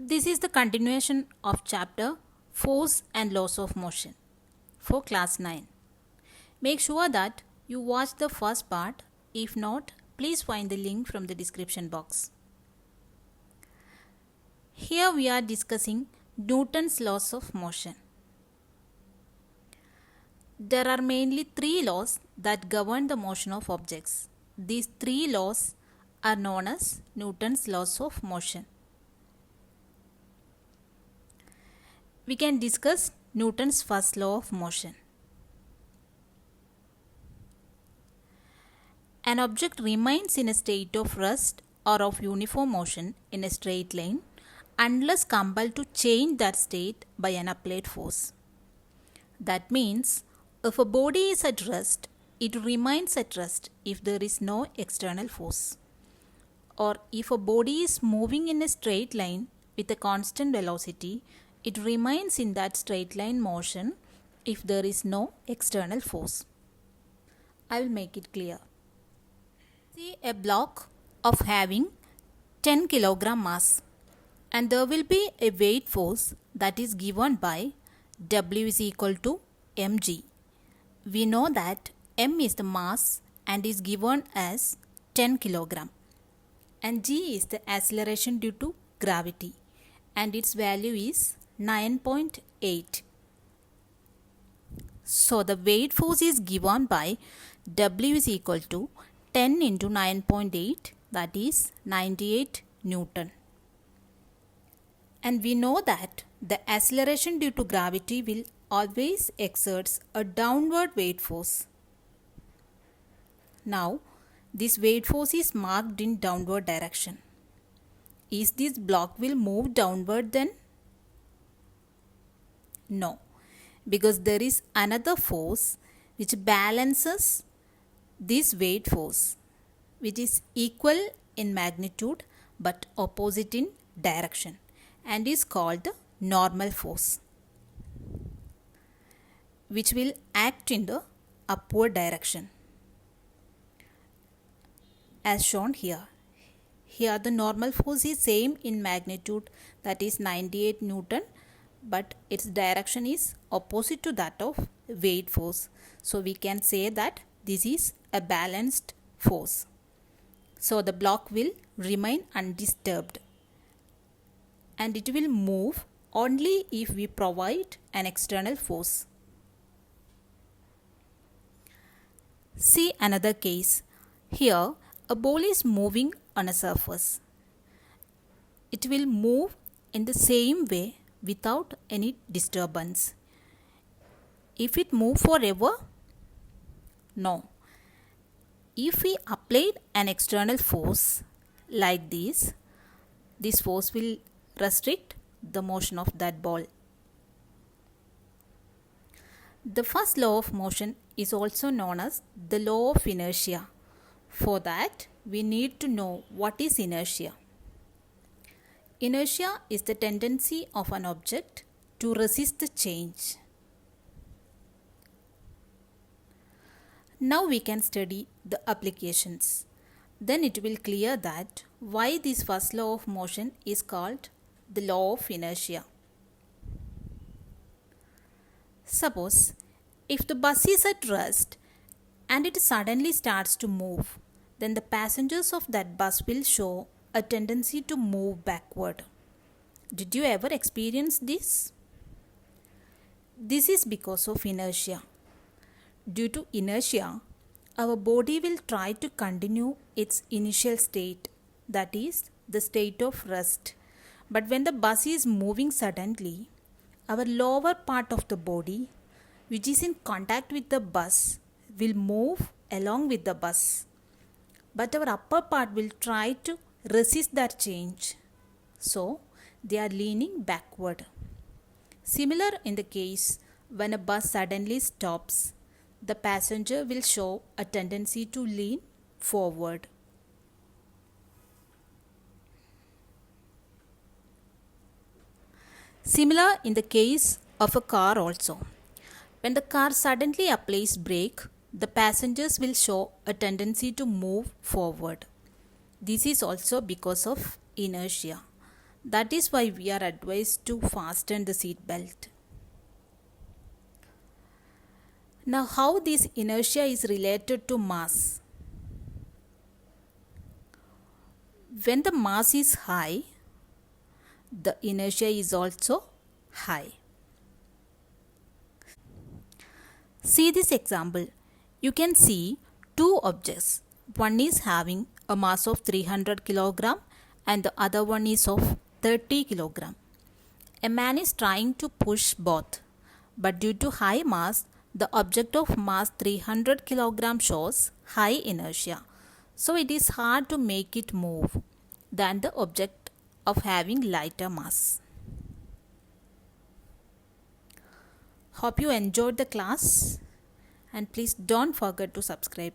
This is the continuation of chapter Force and Laws of Motion for class 9. Make sure that you watch the first part. If not, please find the link from the description box. Here we are discussing Newton's laws of motion. There are mainly three laws that govern the motion of objects. These three laws are known as Newton's laws of motion. We can discuss Newton's first law of motion. An object remains in a state of rest or of uniform motion in a straight line unless compelled to change that state by an applied force. That means, if a body is at rest, it remains at rest if there is no external force. Or if a body is moving in a straight line with a constant velocity, it remains in that straight line motion if there is no external force. I will make it clear. See a block of having 10 kilogram mass, and there will be a weight force that is given by W is equal to mg. We know that m is the mass and is given as 10 kilogram, and g is the acceleration due to gravity, and its value is 9.8. So the weight force is given by W is equal to 10 into 9.8, that is 98 Newton. And we know that the acceleration due to gravity will always exert a downward weight force. Now, this weight force is marked in downward direction. Is this block will move downward then? No, because there is another force which balances this weight force, which is equal in magnitude but opposite in direction, and is called the normal force, which will act in the upward direction as shown here. Here the normal force is same in magnitude, that is 98 Newton, but its direction is opposite to that of weight force. So we can say that this is a balanced force. So the block will remain undisturbed, and it will move only if we provide an external force. See another case. Here a ball is moving on a surface. It will move in the same way without any disturbance. If it move forever? No. If we applied an external force like this force will restrict the motion of that ball. The first law of motion is also known as the law of inertia. For that, we need to know what is inertia. Inertia is the tendency of an object to resist the change. Now we can study the applications. Then it will clear that why this first law of motion is called the law of inertia. Suppose if the bus is at rest and it suddenly starts to move, then the passengers of that bus will show a tendency to move backward. Did you ever experience this? This is because of inertia. Due to inertia, our body will try to continue its initial state, that is, the state of rest. But when the bus is moving suddenly, our lower part of the body, which is in contact with the bus, will move along with the bus. But our upper part will try to resist that change. So, they are leaning backward. Similar in the case when a bus suddenly stops, the passenger will show a tendency to lean forward. Similar in the case of a car also. When the car suddenly applies brake, the passengers will show a tendency to move forward. This is also because of inertia. That is why we are advised to fasten the seat belt. Now, how this inertia is related to mass? When the mass is high, the inertia is also high. See this example. You can see two objects. One is having a mass of 300 kg and the other one is of 30 kg. A man is trying to push both, but due to high mass, the object of mass 300 kg shows high inertia. So it is hard to make it move than the object of having lighter mass. Hope you enjoyed the class and please don't forget to subscribe.